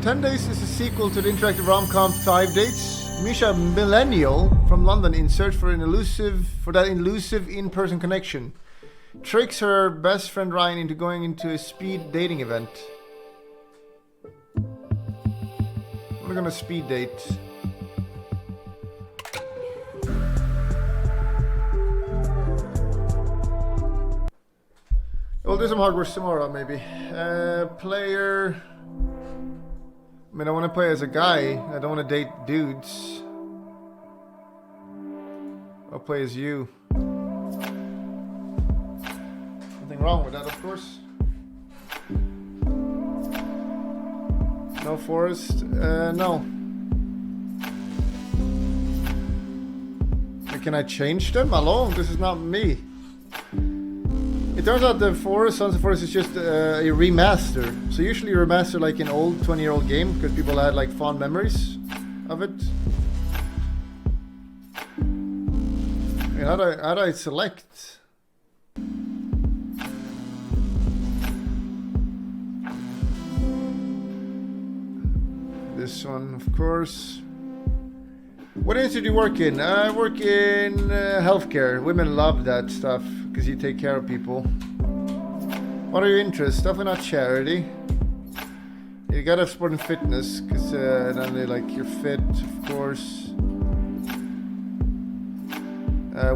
"10 Days" is a sequel to the interactive rom-com 5 Dates. Misha, millennial from London, in search for that elusive in-person connection, tricks her best friend Ryan into going into a speed dating event. We're gonna speed date. We'll do some Hogwarts tomorrow, maybe. Player. I mean, I want to play as a guy. I don't want to date dudes. I'll play as you. Nothing wrong with that, of course. No forest? No. Can I change them? Hello? This is not me. It turns out the Forest, Sons of Forest, is just a remaster. So usually you remaster like an old 20-year-old game because people had like fond memories of it. I mean, how do I select? This one, of course. What industry do you work in? I work in healthcare. Women love that stuff because you take care of people. What are your interests? Definitely not charity. You gotta have sport and fitness because then they like you're fit, of course.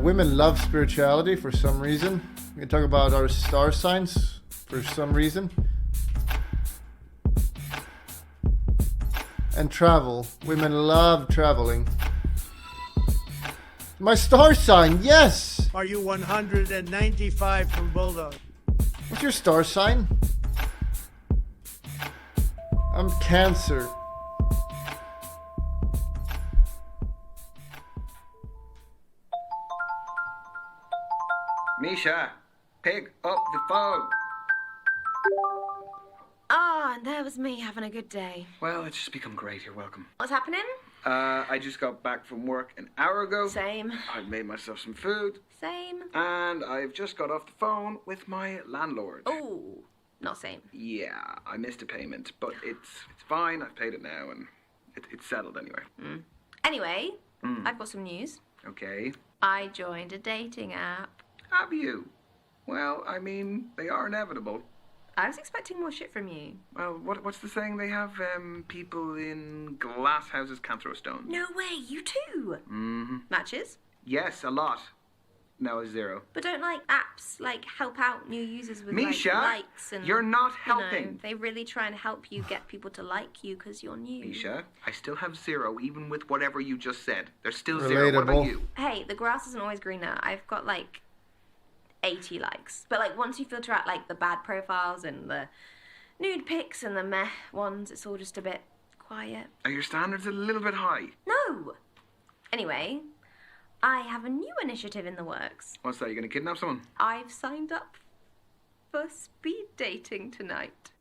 Women love spirituality for some reason. We can talk about our star signs for some reason. And travel. Women love traveling. My star sign, yes! Are you 195 from Bulldog? What's your star sign? I'm Cancer. Misha, pick up the phone. Ah, and there was me having a good day. Well, it's just become great. You're welcome. What's happening? I just got back from work an hour ago. Same. I've made myself some food. Same. And I've just got off the phone with my landlord. Oh, not same. Yeah, I missed a payment, but it's fine. I've paid it now, and it's settled anyway. Anyway, I've got some news. Okay. I joined a dating app. Have you? Well, I mean, they are inevitable. I was expecting more shit from you. Well, what's the saying? They have people in glass houses can't throw stones. No way, you too. Mm-hmm. Matches? Yes, a lot. No, a 0. But don't like apps like help out new users with Misha, like likes and you're not you know, helping. they really try and help you get people to like you because you're new. Misha, I still have 0 even with whatever you just said. There's still 0. What about you? Hey, the grass isn't always greener. I've got like 80 likes. But like once you filter out like the bad profiles and the nude pics and the meh ones, it's all just a bit quiet. Are your standards a little bit high? No. Anyway, I have a new initiative in the works. What's that? You gonna kidnap someone? I've signed up for speed dating tonight.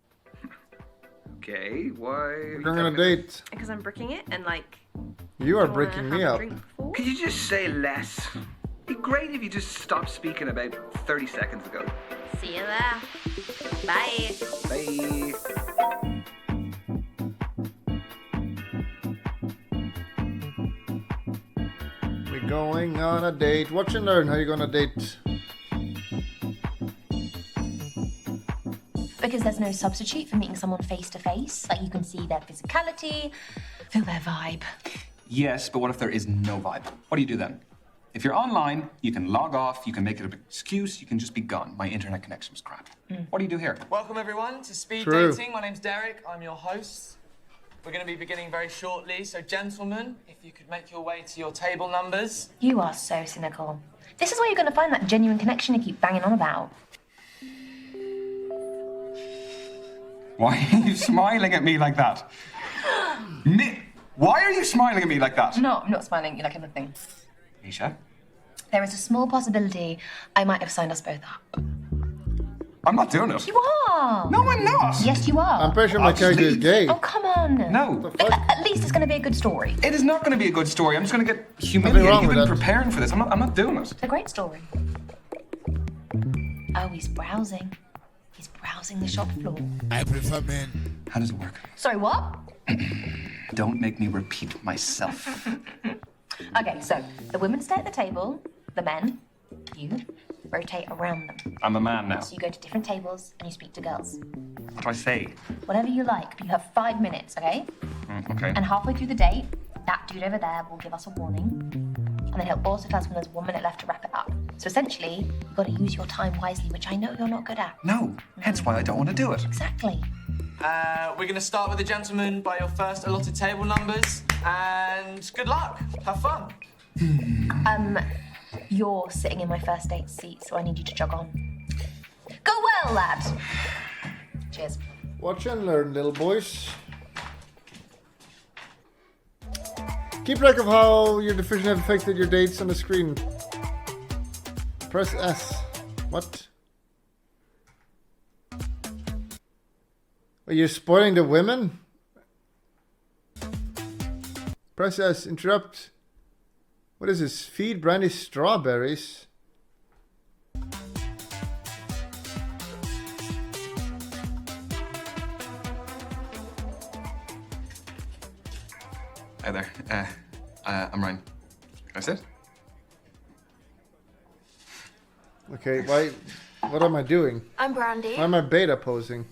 Okay, why? We're going on a date. Because I'm bricking it and like... You are I wanna breaking me have a up. drink before. Could you just say less? It'd be great if you just stopped speaking about 30 seconds ago. See you there. Bye. Bye. We're going on a date. Watch and learn how you're going on a date. Because there's no substitute for meeting someone face to face. Like you can see their physicality, feel their vibe. Yes, but what if there is no vibe? What do you do then? If you're online, you can log off, you can make it an excuse, you can just be gone. My internet connection was crap. What do you do here? Welcome everyone to Speed True. Dating. My name's Derek, I'm your host. We're going to be beginning very shortly, so gentlemen, if you could make your way to your table numbers. You are so cynical. This is where you're going to find that genuine connection you keep banging on about. Why are you smiling at me like that? Why are you smiling at me like that? No, I'm not smiling. You like everything. Misha? There is a small possibility I might have signed us both up. I'm not doing it. You are. No, I'm not. Yes, you are. I'm pretty sure my character is gay. Oh, come on. No. At least it's going to be a good story. It is not going to be a good story. I'm just going to get wrong humiliated. You've with been that. preparing for this. I'm not doing it. It's a great story. Oh, he's browsing. He's browsing the shop floor. I prefer men. How does it work? Sorry, what? Don't make me repeat myself. Okay, so the women stay at the table, the men, you, rotate around them. I'm a man now. So you go to different tables and you speak to girls. What do I say? Whatever you like, but you have 5 minutes, okay? Okay. And halfway through the date, that dude over there will give us a warning. And then he'll also tell us when there's 1 minute left to wrap it up. So essentially, you've got to use your time wisely, which I know you're not good at. No. Hence why I don't want to do it. Exactly. We're going to start with the gentleman by your first allotted table numbers. And good luck. Have fun. You're sitting in my first date seat, so I need you to jog on. Go well, lad. Cheers. Watch and learn, little boys. Keep track of how your diffusion have affected your dates on the screen. Press S. What? Are you spoiling the women? Press S. Interrupt. What is this? Feed Brandi strawberries. Hi there. I'm Ryan. Can I sit? Okay, why? What am I doing? I'm Brandi. Why am I beta posing?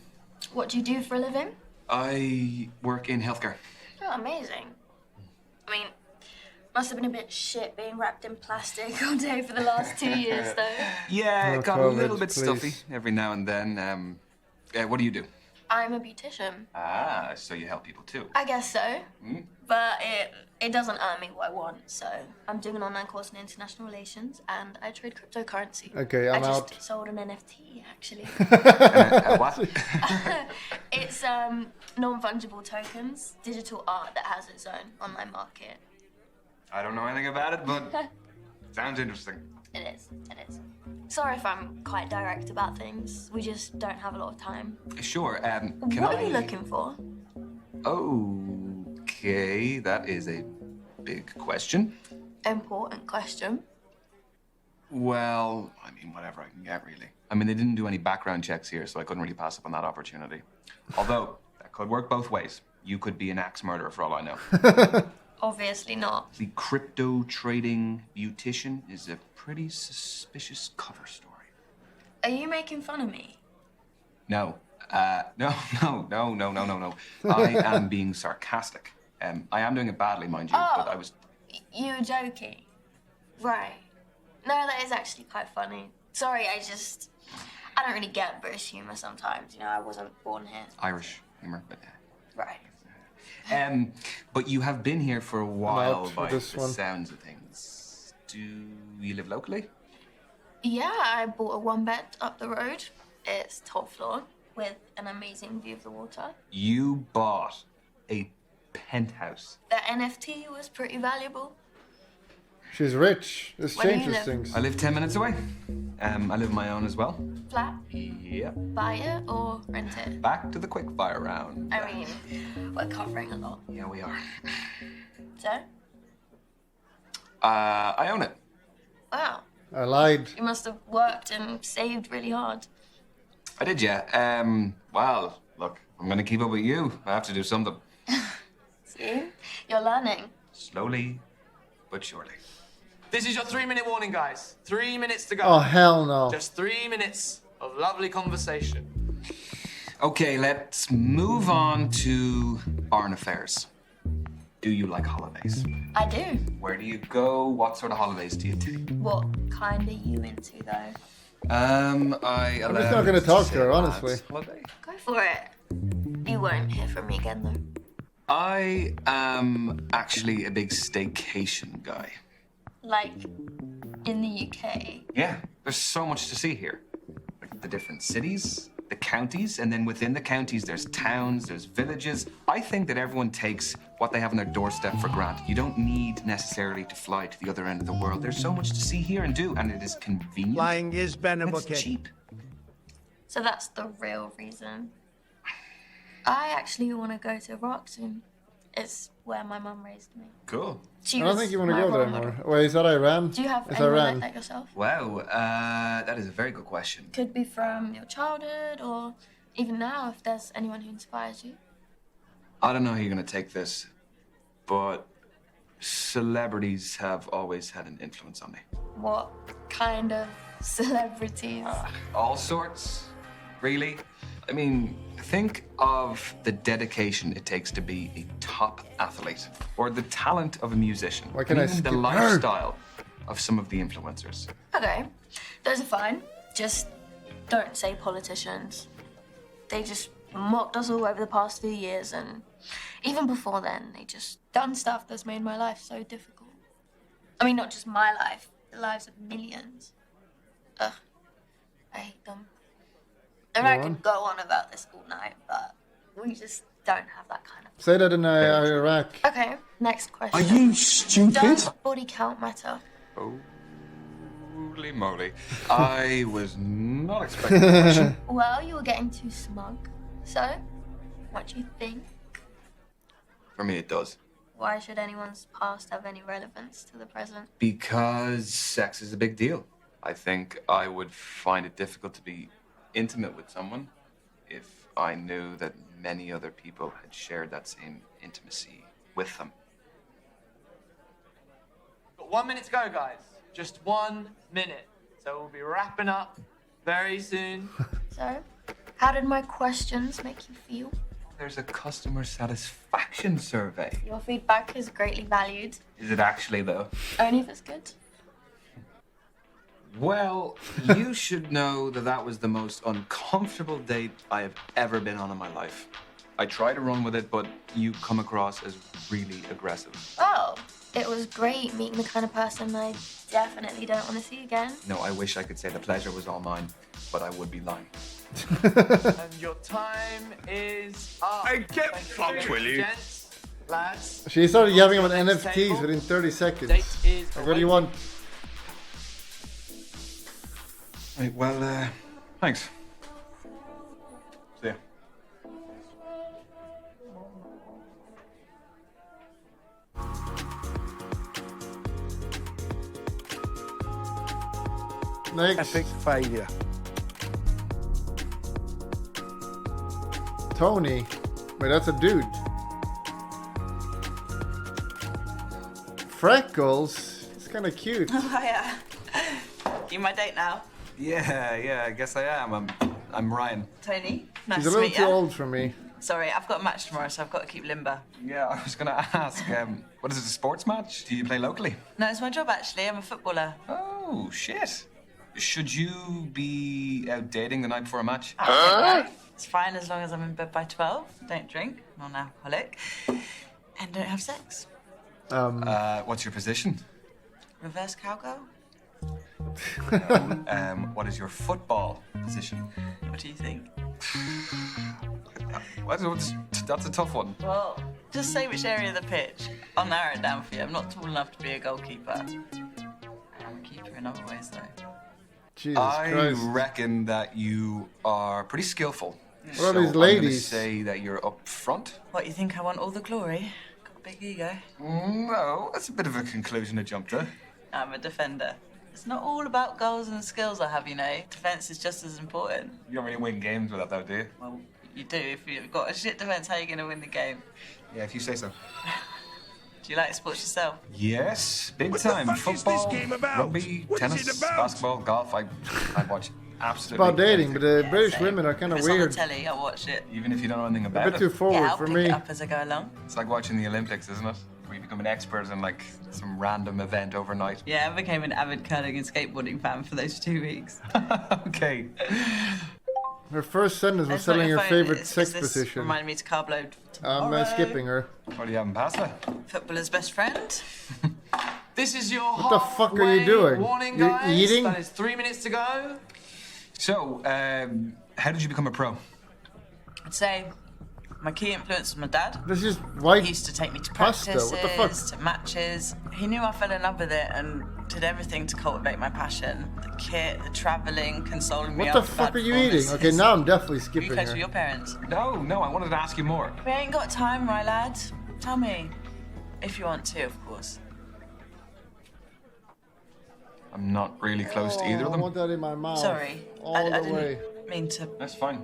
What do you do for a living? I work in healthcare. Oh, amazing. I mean, must have been a bit shit being wrapped in plastic all day for the last 2 years, though. Yeah, No it got a COVID, little bit please. stuffy every now and then. What do you do? I'm a beautician. Ah, so you help people too. I guess so. But it doesn't earn me what I want, so I'm doing an online course in international relations and I trade cryptocurrency. Okay, I'm I out. just sold an NFT, actually. What? It's non-fungible tokens, digital art that has its own online market. I don't know anything about it, but sounds interesting. It is. Sorry if I'm quite direct about things. We just don't have a lot of time. Sure. Can What I... are you looking for? Okay, that is a big question. Important question. Well, I mean, whatever I can get, really. I mean, they didn't do any background checks here, so I couldn't really pass up on that opportunity. Although, that could work both ways. You could be an axe murderer for all I know. Obviously not. The crypto trading beautician is a pretty suspicious cover story. Are you making fun of me? No. No. I am being sarcastic. I am doing it badly, mind you, but I was... You were joking. Right. No, that is actually quite funny. Sorry, I don't really get British humour sometimes. You know, I wasn't born here. Irish humor, but... Right. But you have been here for a while for by this the one. sounds of things. Do you live locally? Yeah, I bought a 1-bed up the road. It's top floor with an amazing view of the water. You bought a penthouse. The NFT was pretty valuable. She's rich. This Where do you changes live? I things. live 10 minutes away. I live on my own as well. Flat, Yep. buy it or rent it. Back to the quickfire round. I mean, we're covering a lot. Yeah, we are. So, I own it. wow, I lied. you must have worked and saved really hard. I did, yeah. Well, look, I'm gonna keep up with you. I have to do something. See? You're learning. Slowly, but surely. This is your 3-minute warning, guys. 3 minutes to go. Oh, hell no. Just 3 minutes of lovely conversation. Okay, let's move on to foreign affairs. Do you like holidays? I do. Where do you go? What sort of holidays do you take? What kind are you into, though? I'm just not gonna talk to her, honestly. Holiday? Go for it. You won't hear from me again, though. I am actually a big staycation guy. Like, in the UK. Yeah, there's so much to see here. Like the different cities, the counties, and then within the counties there's towns, there's villages. I think that everyone takes what they have on their doorstep for granted. You don't need necessarily to fly to the other end of the world. There's so much to see here and do, and it is convenient. Flying is And Banter it's cheap. So that's the real reason. I actually want to go to Verrk soon. It's where my mum raised me. Cool. She I don't was think you want to my go there role anymore. model. Wait, is that Iran? Do you have It's anyone Iran. like that yourself? Wow, that is a very good question. Could be from your childhood or even now if there's anyone who inspires you. I don't know how you're gonna take this, but celebrities have always had an influence on me. What kind of celebrities? All sorts, really. I mean, think of the dedication it takes to be a top athlete, or the talent of a musician, Why can't and I even the skip her? lifestyle of some of the influencers. Okay, those are fine. Just don't say politicians. They just mocked us all over the past few years, and even before then, they just done stuff that's made my life so difficult. I mean, not just my life, the lives of millions. Ugh, I hate them. And I could go on about this all night, but we just don't have that kind of... Say that in Iraq. Okay, next question. Are you stupid? Does body count matter? Holy moly. I was not expecting that question. Well, you were getting too smug. So, what do you think? For me, it does. Why should anyone's past have any relevance to the present? Because sex is a big deal. I think I would find it difficult to be intimate with someone if I knew that many other people had shared that same intimacy with them. Got 1 minute to go, guys. Just 1 minute. So we'll be wrapping up very soon. So, how did my questions make you feel? There's a customer satisfaction survey. Your feedback is greatly valued. Is it actually, though? Only if it's good. Well, you should know that that was the most uncomfortable date I have ever been on in my life. I try to run with it, but you come across as really aggressive. Oh, it was great meeting the kind of person I definitely don't want to see again. No, I wish I could say the pleasure was all mine, but I would be lying. And your time is up. Hey, get fucked, will you? Gents, lads. She started yapping about Next NFTs table. within 30 seconds. Date is Like, what do you want? Right, well, thanks. See ya. Next, Epic failure. Toni. Wait, that's a dude. Freckles. It's kind of cute. Hiya. You my date now? Yeah, I guess I am. I'm Ryan. Toni, nice She's a to little meet too you. old for me. Sorry, I've got a match tomorrow, so I've got to keep limber. Yeah, I was gonna ask, what is it, a sports match? Do you play locally? No, it's my job actually. I'm a footballer. Oh, shit. Should you be out dating the night before a match? It's fine as long as I'm in bed by 12. Don't drink, non-alcoholic, and don't have sex. What's your position? Reverse cowgirl? What is your football position? What do you think? That's a tough one. Well, just say which area of the pitch. I'll narrow it down for you. I'm not tall enough to be a goalkeeper. I'm a keeper in other ways, though. Jesus I Christ. reckon that you are pretty skillful. What are So these I'm gonna ladies? say that you're up front. What, you think I want all the glory? Got a big ego. No, that's a bit of a conclusion to jump to. I'm a defender. It's not all about goals and skills I have, you know. Defence is just as important. You don't really win games with that, though, do you? Well, you do. If you've got a shit defence, how are you going to win the game? Yeah, if you say so. Do you like sports yourself? Yes, big What the time. fuck is this Football, game about? rugby, What is tennis, it about? basketball, golf. I watch It's absolutely about dating, but the Yeah, British same. women are kind If of it's weird. on the telly, I'll watch it. even if you don't know anything A about bit too it. forward Yeah, I'll for pick me. it up as I go along. It's like watching the Olympics, isn't it? Where you become an expert in like some random event overnight. Yeah, I became an avid curling and skateboarding fan for those 2 weeks. Okay. Her first sentence was It's not telling your her phone, favorite it's sex this position. Reminded me to carb load I'm tomorrow. skipping her. What do you have in pasta? Footballer's best friend. This is your What the fuck are you halfway doing? warning, You're guys. eating? That is 3 minutes to go. So, how did you become a pro? I'd say My key influence was my dad. This is white He used to take me to pasta. practices, What the fuck? to matches. He knew I fell in love with it and did everything to cultivate my passion. The kit, the travelling, consoling me What the after fuck bad are you eating? performances. Okay, now I'm definitely Were you skipping close with here. your parents? No, I wanted to ask you more. We ain't got time, right, lad? Tell me. If you want to, of course. I'm not really close to either of I them. want that in my mouth. Sorry. All I the didn't way. mean to. That's fine.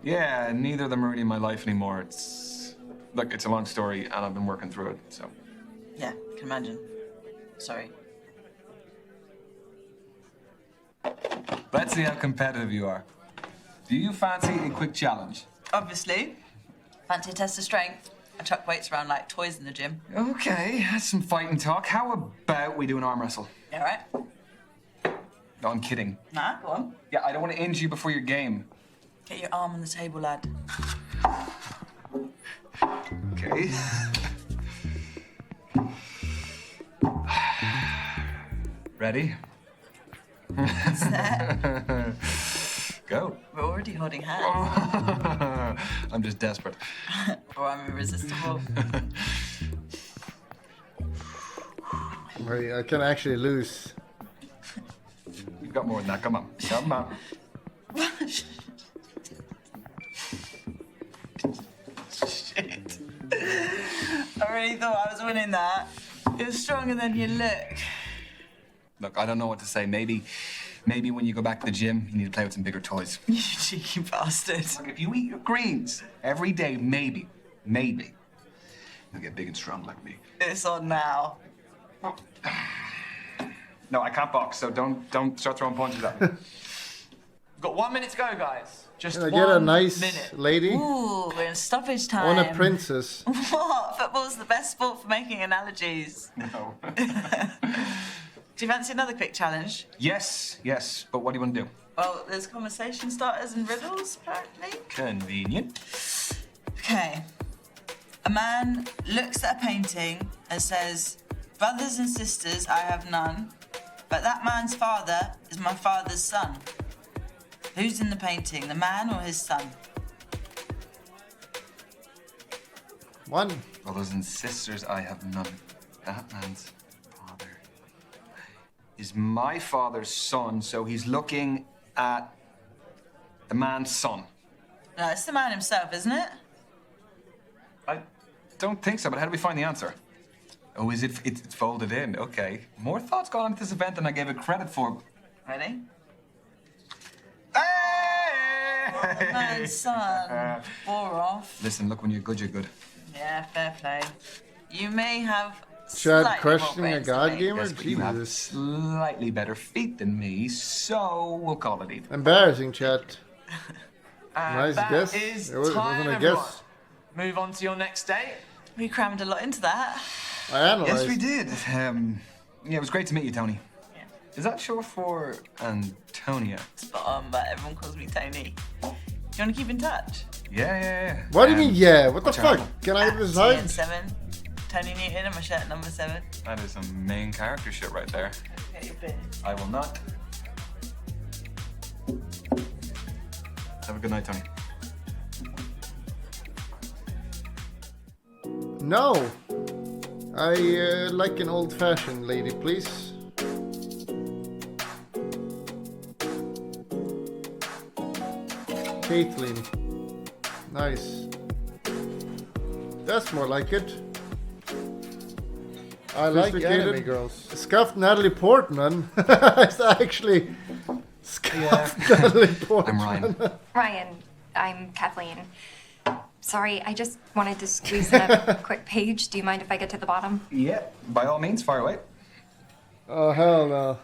Yeah, neither of them are really in my life anymore. It's look, it's a long story, and I've been working through it. So Yeah, can imagine. Sorry. let's see how competitive you are. Do you fancy a quick challenge? Obviously. Fancy a test of strength. I chuck weights around like toys in the gym. Okay, that's some fighting talk. How about we do an arm wrestle? You alright? No, I'm kidding. Nah, go on. Yeah, I don't want to injure you before your game. Get your arm on the table, lad. Okay. Ready? Set. Go. We're already holding hands. I'm just desperate. Or I'm irresistible. Wait, I can actually lose. You've got more than that. Come on. Come on. Shit. I really thought I was winning that. You're stronger than you look. Look, I don't know what to say. Maybe when you go back to the gym, you need to play with some bigger toys. You cheeky bastard. Look, if you eat your greens every day, maybe, you'll get big and strong like me. It's on now. No, I can't box, so don't start throwing punches at me. We've got 1 minute to go, guys. Just Can I 1 get a nice minute. lady? Ooh, we're in stoppage I time. want a princess. What? Football's the best sport for making analogies. No. Do you fancy another quick challenge? Yes, but what do you want to do? Well, there's conversation starters and riddles, apparently. Convenient. Okay. A man looks at a painting and says, "Brothers and sisters, I have none, but that man's father is my father's son." Who's in the painting, the man or his son? One. Brothers and sisters, I have none. That man's father is my father's son, so he's looking at the man's son. No, it's the man himself, isn't it? I don't think so, but how do we find the answer? Oh, is it? It's folded in. Okay. More thoughts gone into this event than I gave it credit for. Ready? Hey! The man's son. Bore off. Listen, look, when you're good, you're good. Yeah, fair play. You may have Chad slightly questioning more a brains than god me. gamer? Yes, but you have Jesus. slightly better feet than me, so we'll call it even. Embarrassing, chat. And Nice that is is It wasn't time, a everyone. guess. Move on to your next date. We crammed a lot into that. I analyzed. Yes, we did. Yeah, it was great to meet you, Toni. Yeah. Is that short for Antonia? Spot on, but everyone calls me Toni. Do you want to keep in touch? Yeah. What do you mean, yeah? What the what's her fuck? handle? Can I At decide? TN7. Tony Newton and my shirt number 7. That is some main character shit right there. Get your beer. I will not. Have a good night, Toni. No. I like an old-fashioned lady, please. Kathleen. Nice. That's more like it. I like anime girls. Scuffed Natalie Portman. It's actually scuffed Natalie Portman. I'm Ryan. Ryan, I'm Kathleen. Sorry, I just wanted to squeeze in a quick page. Do you mind if I get to the bottom? Yeah, by all means, fire away. Oh, hell no.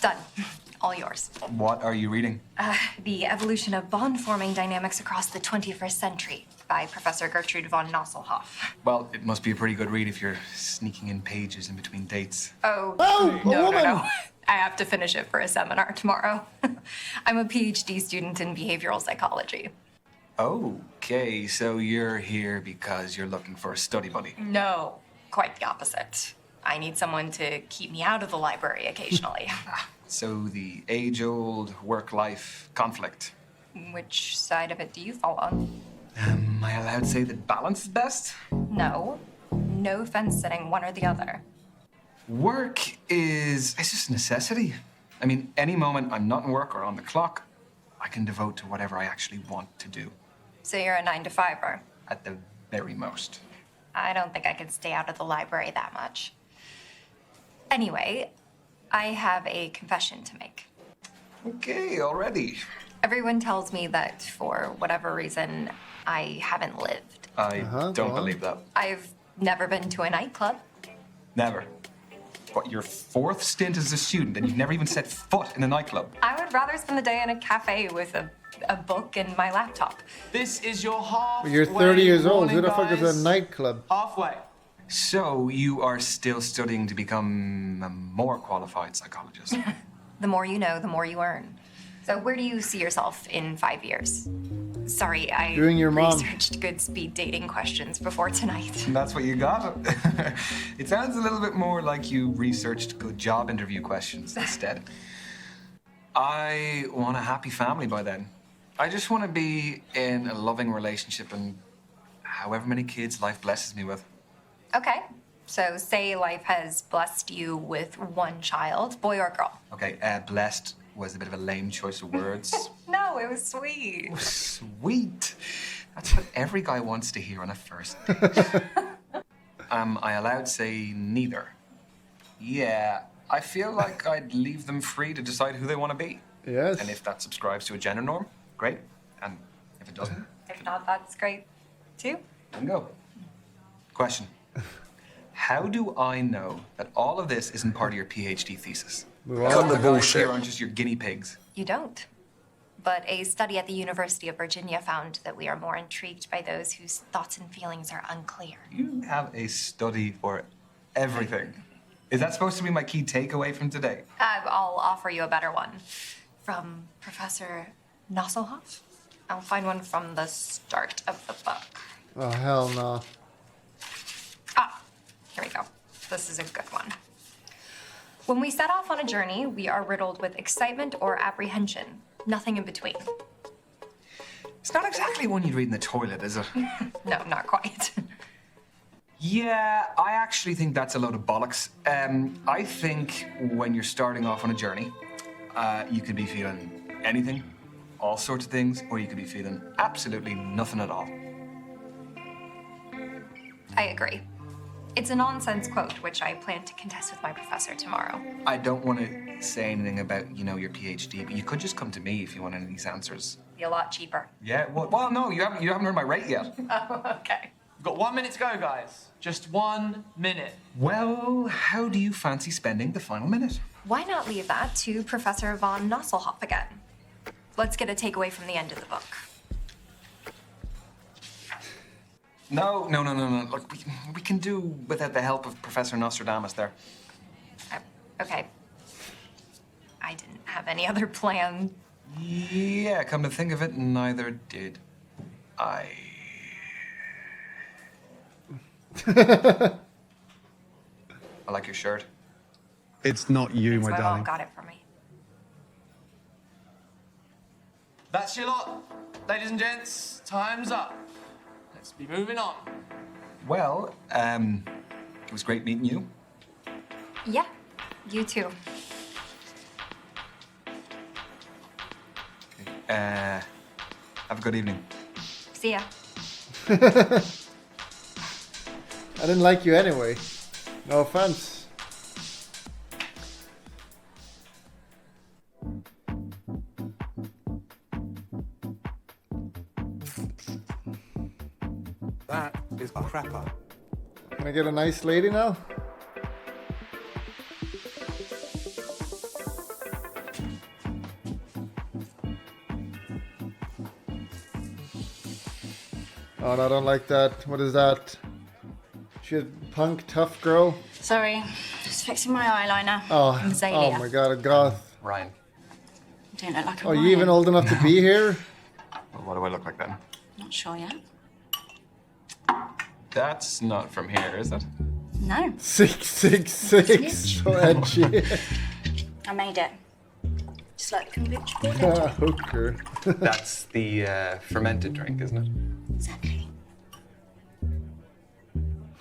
Done. All yours. What are you reading? The Evolution of Bond-Forming Dynamics Across the 21st Century by Professor Gertrude von Nosselhoff. Well, it must be a pretty good read if you're sneaking in pages in between dates. Oh, a no. woman! I have to finish it for a seminar tomorrow. I'm a PhD student in behavioral psychology. Okay, so you're here because you're looking for a study buddy. No, quite the opposite. I need someone to keep me out of the library occasionally. So the age-old work-life conflict. Which side of it do you fall on? Am I allowed to say that balance is best? No. No fence sitting, one or the other. Work it's just a necessity. I mean, any moment I'm not in work or on the clock, I can devote to whatever I actually want to do. So you're a 9-to-5er? At the very most. I don't think I could stay out of the library that much. Anyway, I have a confession to make. Okay, already. Everyone tells me that for whatever reason, I haven't lived. I don't believe that. I've never been to a nightclub. Never. What, your 4th stint as a student and you've never even set foot in a nightclub? I would rather spend the day in a cafe with a book and my laptop. This is your halfway. You're 30 years old. warning, Who the fuck is guys. a nightclub? Halfway. So you are still studying to become a more qualified psychologist? The more you know, the more you earn. So where do you see yourself in 5 years? Sorry, I Doing your mom. researched good speed dating questions before tonight. And that's what you got? It sounds a little bit more like you researched good job interview questions instead. I want a happy family by then. I just want to be in a loving relationship and however many kids life blesses me with. Okay, so say life has blessed you with one child, boy or girl. Okay, blessed was a bit of a lame choice of words. No, it was sweet. Sweet. That's what every guy wants to hear on a first date. Am I allowed to say neither? Yeah, I feel like I'd leave them free to decide who they want to be. Yes. And if that subscribes to a gender norm, great. And if it doesn't, If not, that's great too. bingo. Question. How do I know that all of this isn't part of your PhD thesis? Cut the bullshit. Here aren't just your guinea pigs. You don't. But a study at the University of Virginia found that we are more intrigued by those whose thoughts and feelings are unclear. You have a study for everything. Is that supposed to be my key takeaway from today? I'll offer you a better one. From Professor Nosselhoff? I'll find one from the start of the book. Oh, hell no. Ah, here we go. This is a good one. When we set off on a journey, we are riddled with excitement or apprehension. Nothing in between. It's not exactly one you'd read in the toilet, is it? No, not quite. Yeah, I actually think that's a load of bollocks. I think when you're starting off on a journey, you could be feeling anything, all sorts of things, or you could be feeling absolutely nothing at all. I agree. It's a nonsense quote, which I plan to contest with my professor tomorrow. I don't want to say anything about, your PhD, but you could just come to me if you want any of these answers. Be a lot cheaper. Yeah, well, no, you haven't heard my rate yet. Oh, okay. We've got 1 minute to go, guys. Just 1 minute. Well, how do you fancy spending the final minute? Why not leave that to Professor von Nosselhoff again? Let's get a takeaway from the end of the book. No. Look, we can do without the help of Professor Nostradamus there. Okay. I didn't have any other plan. Yeah, come to think of it, neither did I. I like your shirt. It's not you, Thanks, my my darling. mom got it for me. That's your lot. Ladies and gents, time's up. Let's be moving on. Well, it was great meeting you. Yeah, you too. Have a good evening. See ya. I didn't like you anyway. No offense. That is crapper. Can I get a nice lady now? Oh, no, I don't like that. What is that? She a punk tough girl? Sorry, just fixing my eyeliner. Oh, Azalea. oh my god, a goth. Ryan. Don't look like a Are you even old enough to be here? Well, what do I look like then? Not sure yet. That's not from here, is it? No. 666. So edgy. I made it. Just like the kombucha. Hooker. That's the fermented drink, isn't it? Exactly.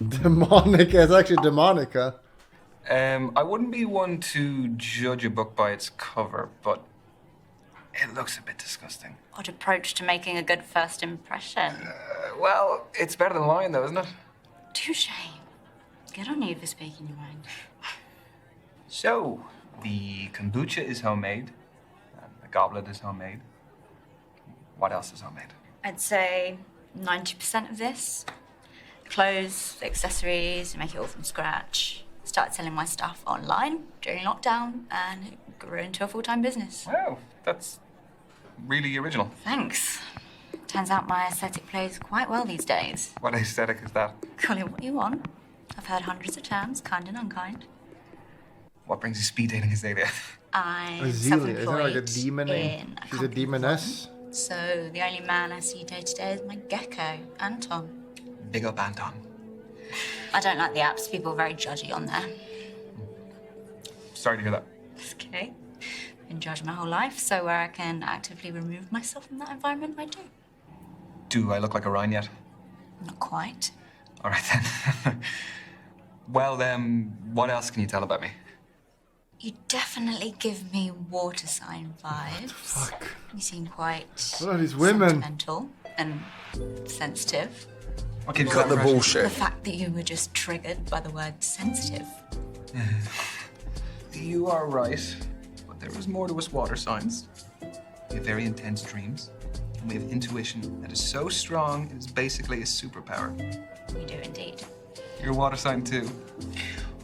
Demonica. It's actually Demonica. I wouldn't be one to judge a book by its cover, but it looks a bit disgusting. Odd approach to making a good first impression. Well, it's better than mine, though, isn't it? Touche. Good on you for speaking your mind. So, the kombucha is homemade, and the goblet is homemade. What else is homemade? I'd say 90% of this. Clothes, accessories, make it all from scratch. Started selling my stuff online during lockdown, and it grew into a full-time business. Wow, that's really original. Thanks. Turns out my aesthetic plays quite well these days. What aesthetic is that? Call it what you want. I've heard hundreds of terms, kind and unkind. What brings you speed dating, Azalea? I'm Azalea, isn't that like a self-employed demon name? in She's a demoness. So the only man I see day to day is my gecko, Anton. Big up Anton. I don't like the apps. People are very judgy on there. Sorry to hear that. It's okay. Been judged my whole life, so where I can actively remove myself from that environment, I do. Do I look like a Rhine yet? Not quite. All right then. Well, what else can you tell about me? You definitely give me water sign vibes. Fuck. You seem quite What are these women? sentimental and sensitive. What gives you Cut that the impression? bullshit. The fact that you were just triggered by the word sensitive. You are right, but there is more to us water signs. We have very intense dreams, and we have intuition that is so strong it is basically a superpower. We do indeed. You're a water sign too.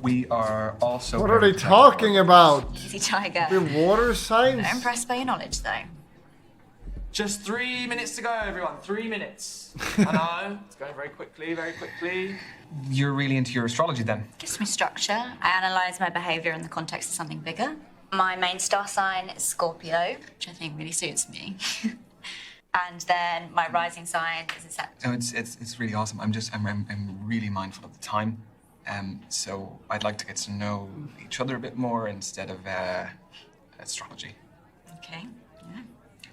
We are also. What are very they talking about? Easy tiger. The water signs? I'm impressed by your knowledge, though. Just 3 minutes to go, everyone. 3 minutes. I know. It's going very quickly, very quickly. You're really into your astrology then? Gives me structure. I analyse my behaviour in the context of something bigger. My main star sign is Scorpio, which I think really suits me. And then my rising sign is a Sag. No, it's really awesome. I'm really mindful of the time. So I'd like to get to know each other a bit more instead of astrology. Okay. Yeah.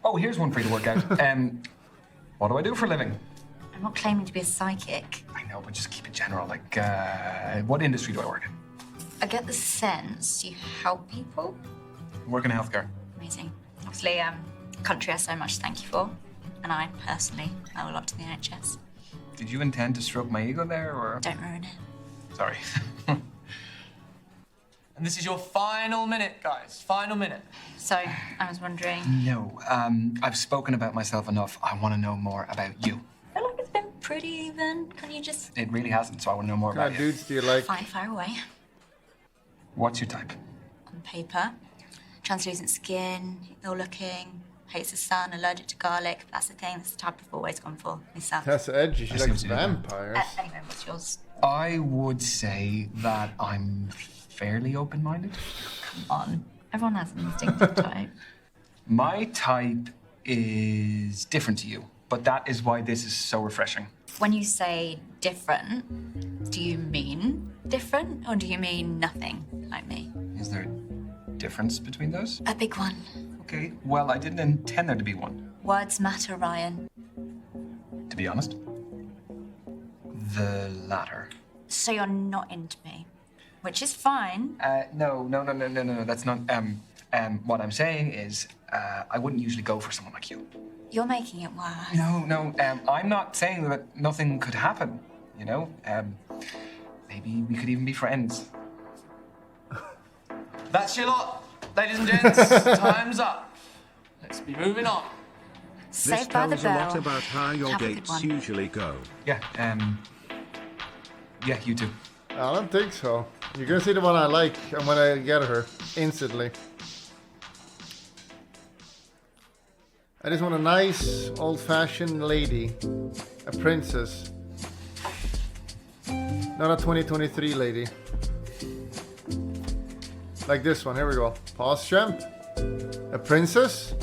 Oh, here's one for you to work out. What do I do for a living? I'm not claiming to be a psychic. I know, but just keep it general. Like, what industry do I work in? I get the sense you help people. I work in healthcare. Amazing. Obviously, country has so much to thank you for. And I, personally, owe a lot to the NHS. Did you intend to stroke my ego there, or? Don't ruin it. Sorry. And this is your final minute, guys. Final minute. So, I was wondering... No, I've spoken about myself enough. I want to know more about you. I feel like it's been pretty even. Can you just... It really hasn't, so I want to know more What kind about of you. dudes do you like? Fine, fire away. What's your type? On paper, translucent skin, ill-looking, hates the sun, allergic to garlic. That's the thing. That's the type I've always gone for. Myself. That's edgy. She I see likes what you did there. vampires. Anyway, what's yours? I would say that I'm fairly open-minded. Come on. Everyone has an instinctive type. My type is different to you, but that is why this is so refreshing. When you say different, do you mean different or do you mean nothing like me? Is there a difference between those? A big one. Okay, well, I didn't intend there to be one. Words matter, Ryan. To be honest. The latter. So you're not into me, which is fine. No, that's not, what I'm saying is, I wouldn't usually go for someone like you. You're making it worse. No, I'm not saying that nothing could happen, you know? Maybe we could even be friends. That's your lot, ladies and gents. Time's up. Let's be moving on. Saved by the bell. about how your Have a good dates one. usually go. Yeah, yeah, you too. I don't think so. You're gonna see the one I like. I'm gonna get her instantly. I just want a nice, old-fashioned lady, a princess, not a 2023 lady. Like this one. Here we go. Pause, champ. A princess.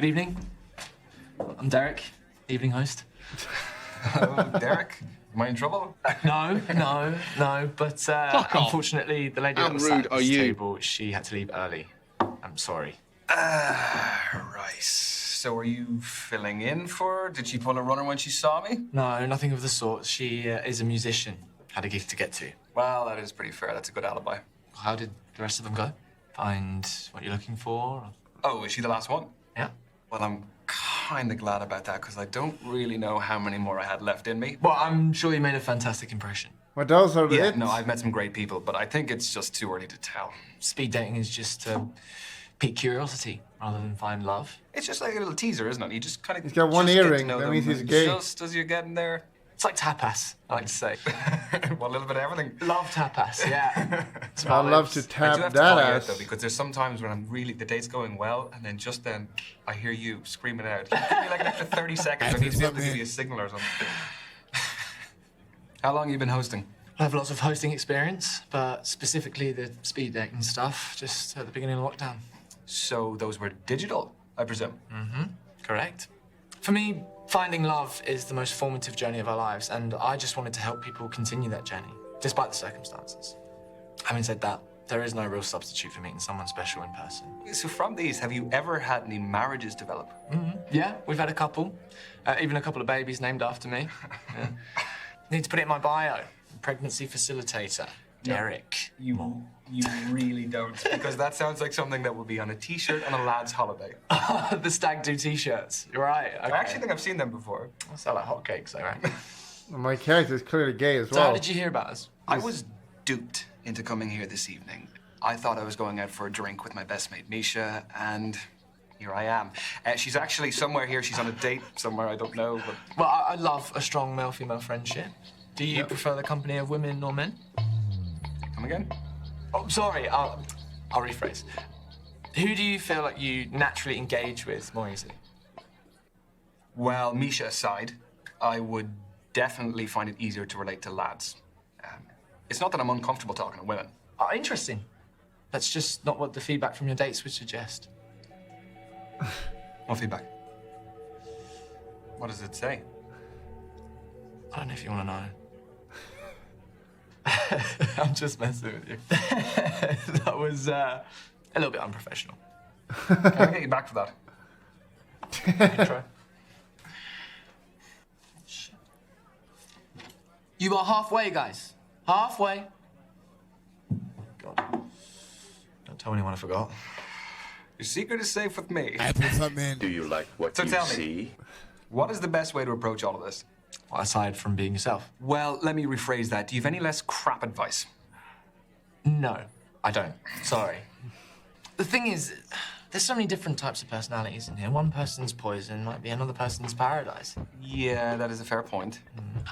evening. I'm Derek, evening host. Hello, Derek. Am I in trouble? No, but unfortunately, the lady that was sat at this table, she had to leave early. I'm sorry. Right. So are you filling in for her? Did she pull a runner when she saw me? No, nothing of the sort. She is a musician. Had a gig to get to. Well, that is pretty fair. That's a good alibi. How did the rest of them go? Find what you're looking for? Oh, is she the last one? Yeah. Well, I'm kind of glad about that, because I don't really know how many more I had left in me. Well, I'm sure you made a fantastic impression. Well, those are the Yeah, hits. no, I've met some great people, but I think it's just too early to tell. Speed dating is just to pique curiosity rather than find love. It's just like a little teaser, isn't it? You just kind of. He's got one earring. That means he's gay. Just as you're getting there. It's like tapas, I like to say. Well, a little bit of everything. Love tapas, yeah. I love to I do tap have to that call you out, ass. though, because there's sometimes when the date's going well, and then just then I hear you screaming out. Give me like an extra 30 seconds. I need to give you a signal or something. How long have you been hosting? I have lots of hosting experience, but specifically the speed dating stuff, just at the beginning of lockdown. So those were digital, I presume? Mm-hmm, correct. For me, finding love is the most formative journey of our lives, and I just wanted to help people continue that journey, despite the circumstances. Having said that, there is no real substitute for meeting someone special in person. So from these, have you ever had any marriages develop? Mm-hmm. Yeah, we've had a couple. Even a couple of babies named after me. Yeah. Need to put it in my bio. Pregnancy facilitator, Derek. You really don't, because that sounds like something that would be on a T-shirt on a lad's holiday. The stag do T-shirts. You're right. Okay. I actually think I've seen them before. I sell like hotcakes, though, right? My character's clearly gay as So well. how did you hear about us? I was duped into coming here this evening. I thought I was going out for a drink with my best mate, Misha, and here I am. She's actually somewhere here. She's on a date somewhere, I don't know, but... Well, I love a strong male-female friendship. Do you prefer the company of women or men? Come again? Oh, sorry, I'll rephrase. Who do you feel like you naturally engage with more easily? Well, Misha aside, I would definitely find it easier to relate to lads. It's not that I'm uncomfortable talking to women. Oh, interesting. That's just not what the feedback from your dates would suggest. What feedback? What does it say? I don't know if you want to know. I'm just messing with you. That was a little bit unprofessional. Can I get you back for that? You can try. You are halfway, guys. Halfway. God. Don't tell anyone I forgot. Your secret is safe with me. Do you like what So you tell me, see? what is the best way to approach all of this? Well, aside from being yourself. Well, let me rephrase that. Do you have any less crap advice? No, I don't. Sorry. The thing is, there's so many different types of personalities in here. One person's poison might be another person's paradise. Yeah, that is a fair point.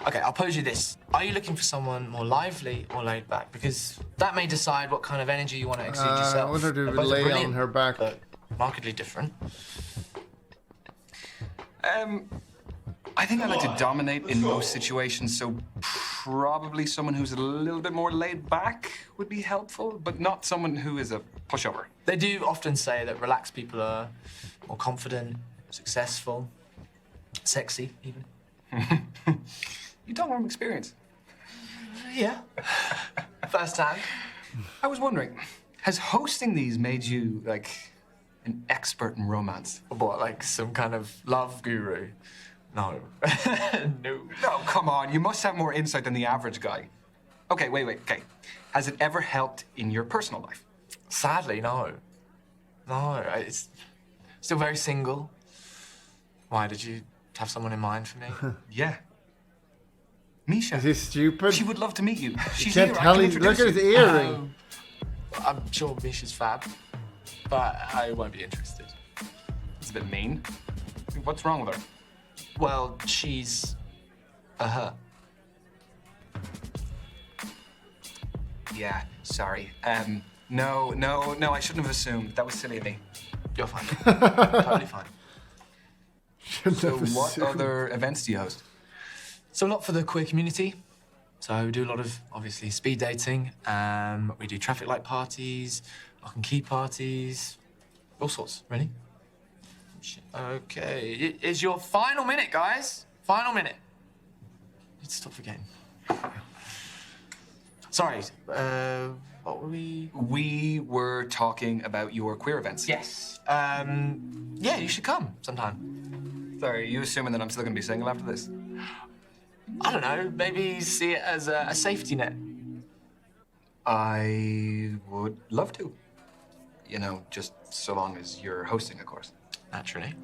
Okay, I'll pose you this. Are you looking for someone more lively or laid back? Because that may decide what kind of energy you want to exude yourself. I want her to They're both lay on brilliant, her back. but markedly different. I think I like to dominate in most situations, so probably someone who's a little bit more laid back would be helpful, but not someone who is a pushover. They do often say that relaxed people are more confident, successful, sexy, even. You talk from experience. Yeah. First hand. I was wondering, has hosting these made you, like, an expert in romance? What, like some kind of love guru? No. No. No, come on. You must have more insight than the average guy. Okay, wait. Okay. Has it ever helped in your personal life? Sadly, no. No, it's still very single. Why, did you have someone in mind for me? Yeah. Misha. Is he stupid? She would love to meet you. She's can't here. tell I can him. Look at his introduce you. earring. I'm sure Misha's fab, but I won't be interested. It's a bit mean. What's wrong with her? Well, she's a her. Yeah, sorry. No, I shouldn't have assumed. That was silly of me. You're fine. Totally fine. So what other events do you host? So a lot for the queer community. So we do a lot of, obviously, speed dating. We do traffic light parties, lock and key parties, all sorts, really. Okay, it is your final minute, guys. Final minute. Need to stop forgetting. Sorry, what were we? We were talking about your queer events. Yes. Yeah, you should come sometime. Sorry, are you assuming that I'm still gonna be single after this? I don't know, maybe see it as a safety net. I would love to. You know, just so long as you're hosting, of course. Naturally.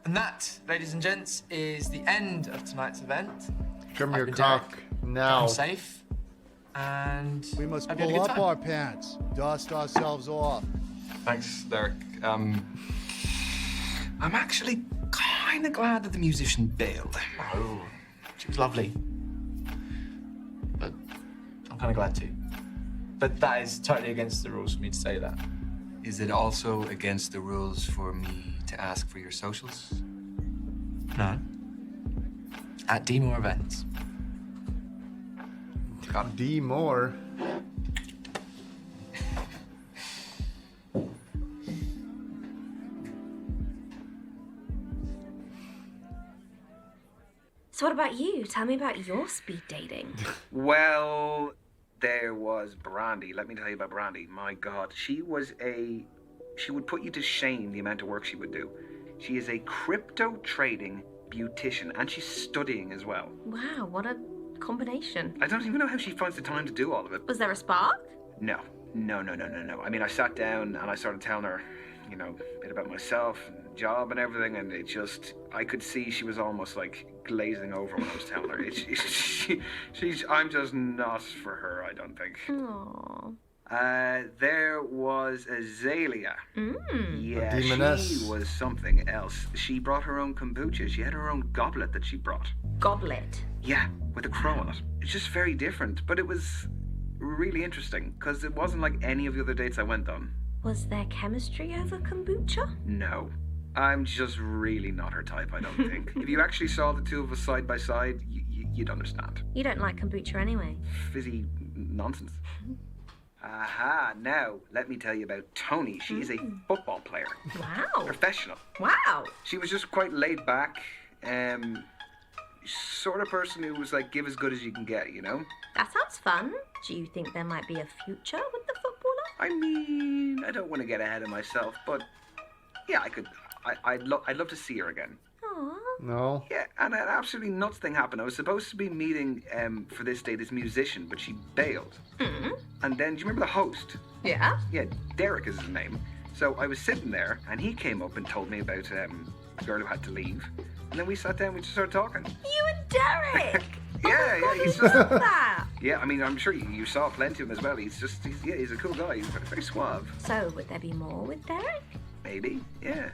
And that, ladies and gents, is the end of tonight's event. Show me I've your been cock Derek. now. I'm safe. And We must hope you had a pull good up time. our pants, dust ourselves off. Thanks, Derek. I'm actually kind of glad that the musician bailed. Oh, she was lovely. But I'm kind of glad too. But that is totally against the rules for me to say that. Is it also against the rules for me to ask for your socials? No. At D More Events. Got D more. So what about you? Tell me about your speed dating. Well, there was Brandi. Let me tell you about Brandi. My God, she would put you to shame the amount of work she would do. She is a crypto trading beautician, and she's studying as well. Wow, what a combination. I don't even know how she finds the time to do all of it. Was there a spark? No. I mean, I sat down and I started telling her, you know, a bit about myself and job and everything, and it just, I could see she was almost like glazing over when I was telling her. I'm just not for her, I don't think. Aww. There was Azalea. Yeah, Demoness. she was something else. She brought her own kombucha. She had her own goblet that she brought. Goblet. Yeah, with a crow on it. It's just very different, but it was really interesting because it wasn't like any of the other dates I went on. Was there chemistry over kombucha? No. I'm just really not her type, I don't think. If you actually saw the two of us side by side, you'd understand. You don't like kombucha anyway. Fizzy nonsense. Aha, now let me tell you about Toni. She is a football player. Wow. Professional. Wow. She was just quite laid back. Sort of person who was like, give as good as you can get, you know? That sounds fun. Do you think there might be a future with the footballer? I mean, I don't want to get ahead of myself, but yeah, I'd love to see her again. Aww. No. Yeah, and an absolutely nuts thing happened. I was supposed to be meeting for this day this musician, but she bailed. And then, do you remember the host? Yeah. Yeah, Derek is his name. So I was sitting there, and he came up and told me about a girl who had to leave. And then we sat down, we just started talking. You and Derek. Yeah, oh my God, he's I just. love that. Yeah, I mean, I'm sure you saw plenty of him as well. He's a cool guy. He's very suave. So, would there be more with Derek? Maybe, yeah.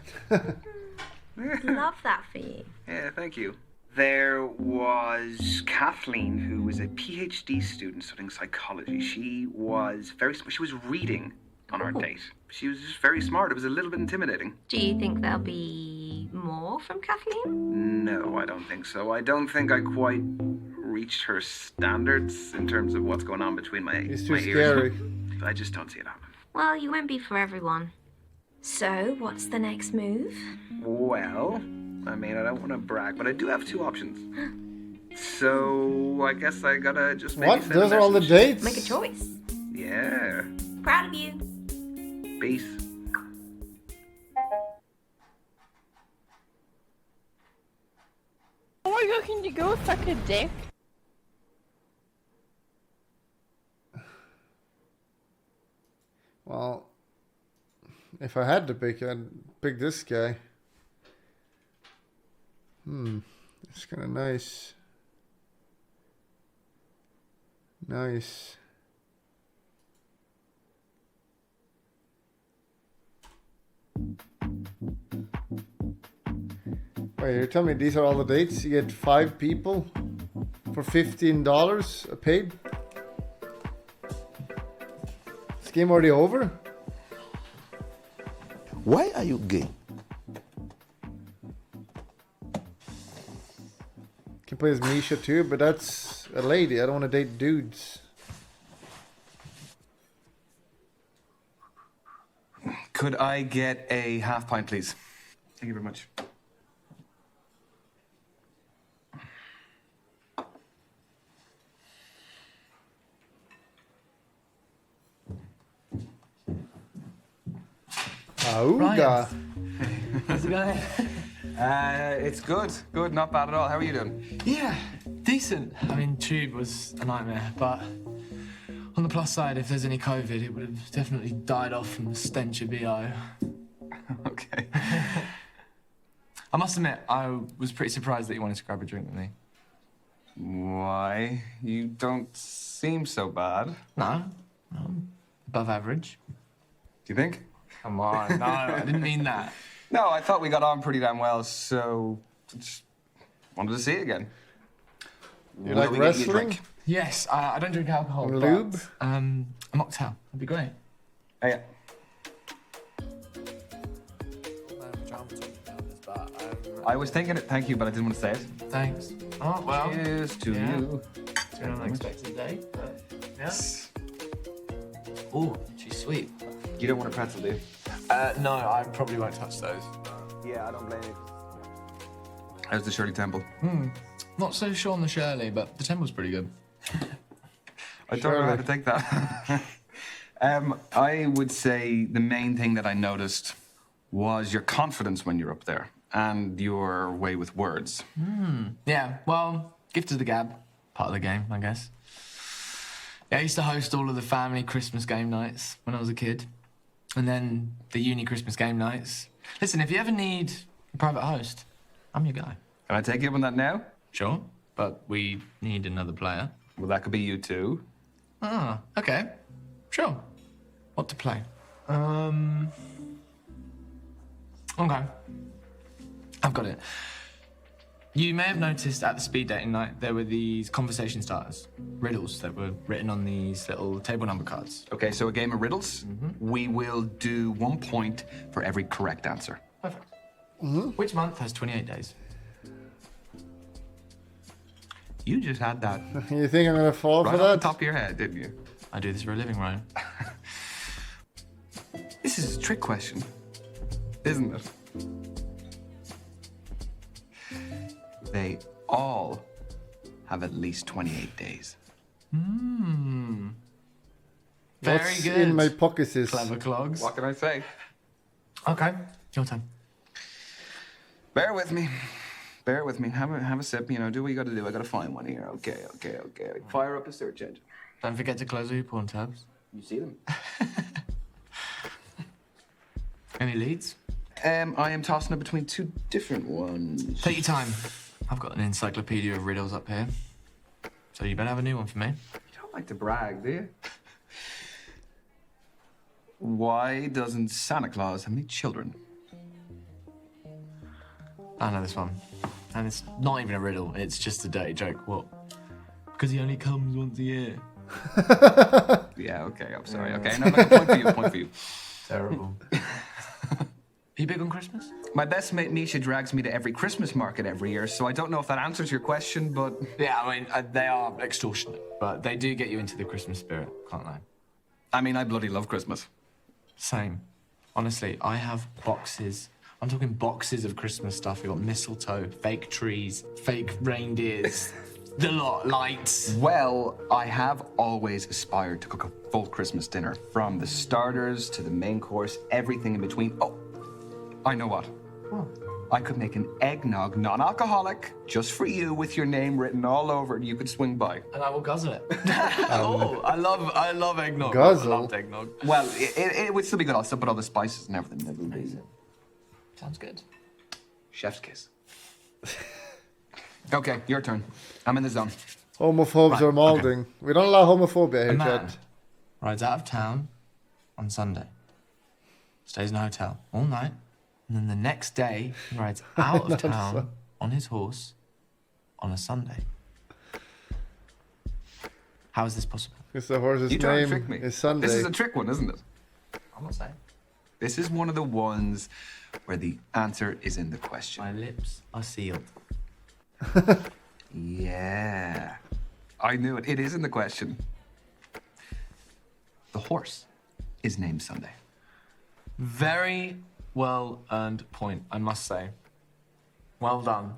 Love that for you. Yeah, thank you. There was Kathleen, who was a PhD student studying psychology. She was reading on our date. She was just very smart. It was a little bit intimidating. Do you think there'll be more from Kathleen? No, I don't think so. I don't think I quite reached her standards in terms of what's going on between my It's too my scary. ears. I just don't see it happening. Well, you won't be for everyone. So, what's the next move? Well, I mean, I don't want to brag, but I do have two options. So, I guess I gotta just maybe What? send a Those are all the message. dates? Make a choice. Yeah. Proud of you. Peace. Oh my God, can you go suck a dick? Well, if I had to pick, I'd pick this guy. It's kind of nice. Nice. Wait, you're telling me these are all the dates? You get 5 people for $15 paid? Is this game already over? Why are you gay? Can play as Misha too, but that's a lady. I don't want to date dudes. Could I get a half pint, please? Thank you very much. Auga. How's it going? It's good. Good, not bad at all. How are you doing? Yeah, decent. I mean, tube was a nightmare, but on the plus side, if there's any COVID, it would have definitely died off from the stench of BO. Okay. I must admit, I was pretty surprised that you wanted to grab a drink with me. Why? You don't seem so bad. No, above average. Do you think? Come on, no, I didn't mean that. No, I thought we got on pretty damn well, so just wanted to see it again. You like wrestling? Yes, I don't drink alcohol. Lube? But, a mocktail would be great. Oh, yeah. I was thinking it, thank you, but I didn't want to say it. Thanks. Oh, well. Cheers to you. It's an unexpected day, but yes. Oh, she's sweet. You don't want a pretzel, do you? No, I probably won't touch those. Yeah, I don't blame you. How's the Shirley Temple? Not so sure on the Shirley, but the temple's pretty good. I don't know how to take that. I would say the main thing that I noticed was your confidence when you're up there and your way with words. Yeah, well, gift of the gab. Part of the game, I guess. Yeah, I used to host all of the family Christmas game nights when I was a kid. And then the uni Christmas game nights. Listen, if you ever need a private host, I'm your guy. Can I take you up on that now? Sure, but we need another player. Well, that could be you too. Ah, okay. Sure. What to play? Okay. I've got it. You may have noticed at the speed dating night there were these conversation starters, riddles that were written on these little table number cards. Okay, so a game of riddles. We will do 1 point for every correct answer. Perfect. Which month has 28 days? You just had that You think I'm gonna fall right for off that? the top of your head, didn't you? I do this for a living, Ryan. This is a trick question, isn't it? They all have at least 28 days. Very What's good. in my pockets is... Clever clogs. What can I say? Okay, your turn. Bear with me. Bear with me. Have a sip. You know, do what you got to do. I got to find one here. Okay. Fire up a search engine. Don't forget to close all your porn tabs. You see them? Any leads? I am tossing it between two different ones. Take your time. I've got an encyclopedia of riddles up here. So you better have a new one for me. You don't like to brag, do you? Why doesn't Santa Claus have any children? I know this one. And it's not even a riddle, it's just a dirty joke. What? Because he only comes once a year. Yeah, okay, I'm sorry. Okay, no, point for you. Terrible. Are you big on Christmas? My best mate Misha drags me to every Christmas market every year, so I don't know if that answers your question, but... Yeah, I mean, they are extortionate, but they do get you into the Christmas spirit, can't they? I mean, I bloody love Christmas. Same. Honestly, I have boxes. I'm talking boxes of Christmas stuff. We've got mistletoe, fake trees, fake reindeers, the lot, lights. Well, I have always aspired to cook a full Christmas dinner, from the starters to the main course, everything in between. Oh, I know what. What? I could make an eggnog, non-alcoholic, just for you, with your name written all over it. You could swing by. And I will guzzle it. Oh, I love eggnog. Guzzle? I loved eggnog. Well, it would still be good. I'll still put all the spices and everything. It would be Sounds good. chef's kiss. Okay, your turn. I'm in the zone. Homophobes Right, are molding. We don't allow homophobia A here, man Chad. rides out of town on Sunday, stays in a hotel all night, and then the next day he rides out of town on his horse on a Sunday. How is this possible? Because the horse's You trying to name trick me? is Sunday. This is a trick one, isn't it? I'm not saying. This is one of the ones where the answer is in the question. My lips are sealed. Yeah. I knew it. It is in the question. The horse is named Sunday. Very well earned point, I must say. Well done.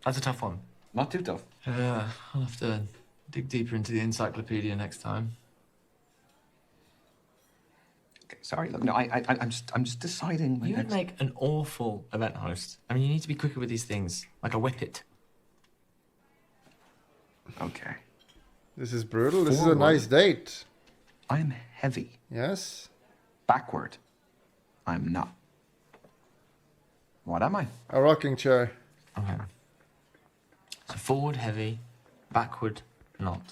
That's a tough one. Not too tough. Yeah, I'll have to dig deeper into the encyclopedia next time. Okay, sorry. Look, no, I'm just deciding. You would make an awful event host. I mean, you need to be quicker with these things, like a whippet. Okay. This is brutal. This is a nice date. I'm heavy. Yes. Backward. I'm not. What am I? A rocking chair. Okay. So forward, heavy. Backward, not.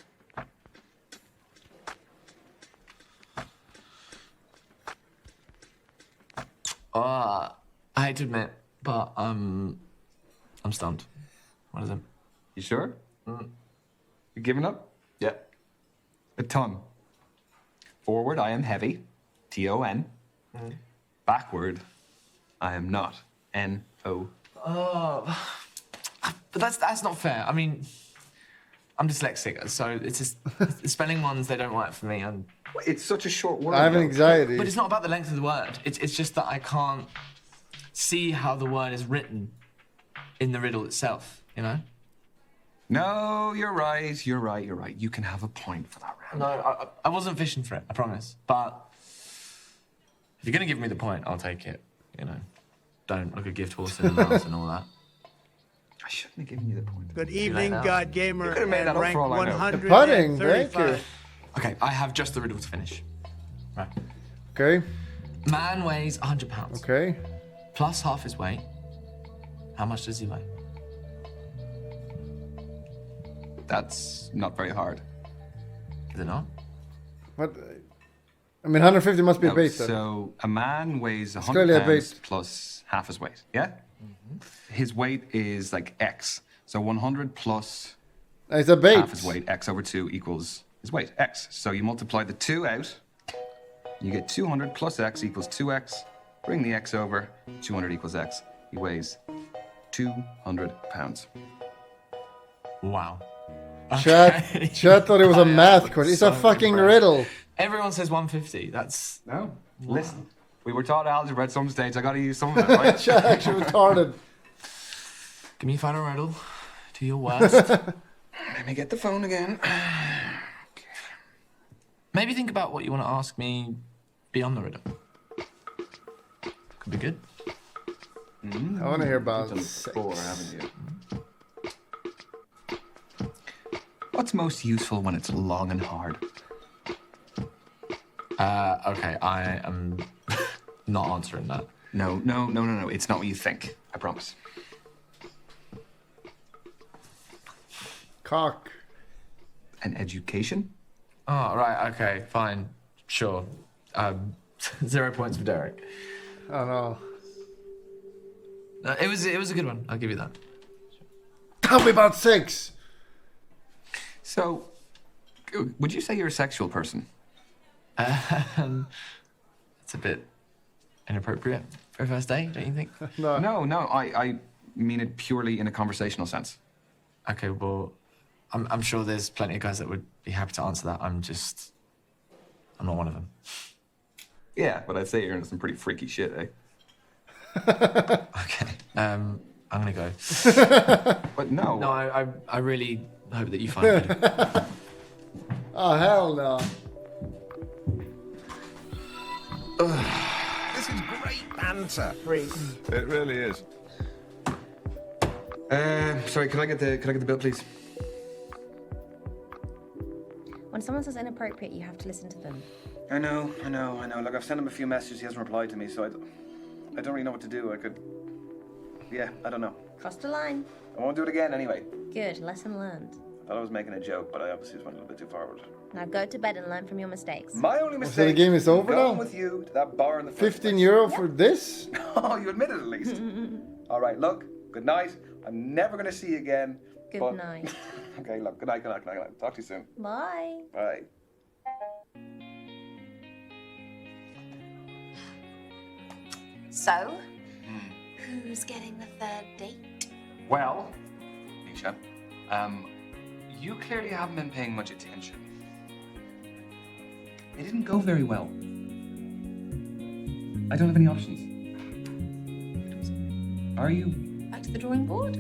I hate to admit, but I'm stumped. What is it? You sure? You giving up? Yeah. A ton. Forward, I am heavy. T-O-N. Backward, I am not. N-O. Oh, but that's not fair. I mean, I'm dyslexic, so it's just the spelling ones, they don't work for me. And it's such a short word. I have anxiety. But it's not about the length of the word. It's just that I can't see how the word is written in the riddle itself, you know? No, you're right. You're right. You're right. You can have a point for that round. No, I wasn't fishing for it, I promise. But if you're going to give me the point, I'll take it, you know? Don't look a gift horse in the mouth and all that. I shouldn't have given you the point. Good evening, God Gamer, could've made that and up rank for all I know. 135. Pudding, thank you. Okay, I have just the riddle to finish. Right. Okay. Man weighs 100 pounds. Okay. Plus half his weight. How much does he weigh? That's not very hard. Is it not? What? I mean, 150 must be a No, bait then. so a man weighs clearly 100 a pounds bait. plus half his weight, yeah? His weight is like X. So 100 plus It's a bait. half his weight, X over 2 equals his weight, X. So you multiply the 2 out, you get 200 plus X equals 2X. Bring the X over, 200 equals X. He weighs 200 pounds. Wow. Chat thought it was a math question. It's a fucking riddle. Everyone says 150. That's... No. Listen, we were taught algebra at some stage. I gotta use some of it, right? Chat actually retarded. Give me a final riddle. Do your worst. Let me get the phone again. Maybe think about what you want to ask me beyond the riddle. Could be good. I want to hear about You've done it sex. before, haven't you? What's most useful when it's long and hard? Okay, I am not answering that. No. It's not what you think. I promise. Cock. An education? Oh, right, okay, fine. Sure. 0 points for Derek. Oh no. It was a good one. I'll give you that. Tell me about sex. So, would you say you're a sexual person? It's a bit inappropriate for a first date, don't you think? No. No, I mean it purely in a conversational sense. Okay, well, I'm sure there's plenty of guys that would be happy to answer that. I'm not one of them. Yeah, but I'd say you're into some pretty freaky shit, eh? Okay, I'm gonna go. But no. No, I really hope that you find it. Oh, hell no. This is great banter. Great. It really is. Sorry, could I get the bill, please? When someone says inappropriate, you have to listen to them. I know. Look, I've sent him a few messages. He hasn't replied to me, so I don't really know what to do. Yeah, I don't know. Cross the line. I won't do it again anyway. Good, lesson learned. I thought I was making a joke, but I obviously just went a little bit too forward. Now go to bed and learn from your mistakes. My only So mistake. the game is over going now? with you to that bar in the first 15 place. euro for this? Oh, you admit it at least. All right, look. Good night. I'm never gonna see you again. Good but... night. Okay, look. Good night. Talk to you soon. Bye. Bye. So, who's getting the third date? Well, Nisha, you clearly haven't been paying much attention. It didn't go very well. I don't have any options. Are you? Back to the drawing board?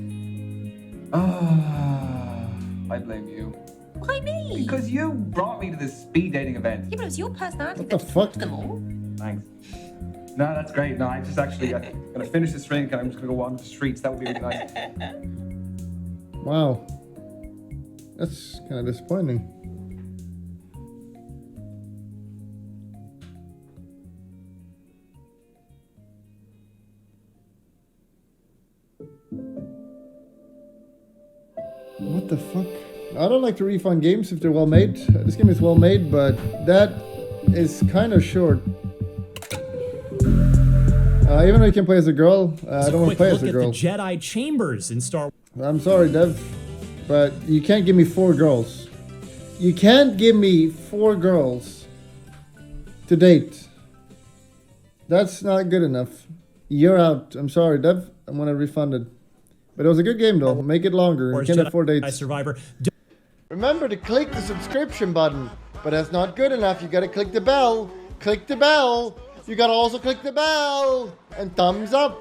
I blame you. Why me? Because you brought me to this speed dating event. Yeah, but it was your personality What the that fuck? took them all. Thanks. No, that's great. No, I just actually, I'm gonna finish this drink and I'm just gonna go on the streets. That would be really nice. Wow. That's kind of disappointing. What the fuck? I don't like to refund games if they're well made. This game is well made, but that is kind of short. Even though you can play as a girl, I don't want to play as a girl. Look at the Jedi chambers in Star Wars. I'm sorry, Dev, but you can't give me 4 girls. You can't give me 4 girls to date. That's not good enough. You're out. I'm sorry, Dev. I'm gonna refund it. But it was a good game, though. Make it longer. You can't have 4 dates. Survivor. Remember to click the subscription button. But that's not good enough. You gotta click the bell. Click the bell. You gotta also click the bell. And thumbs up.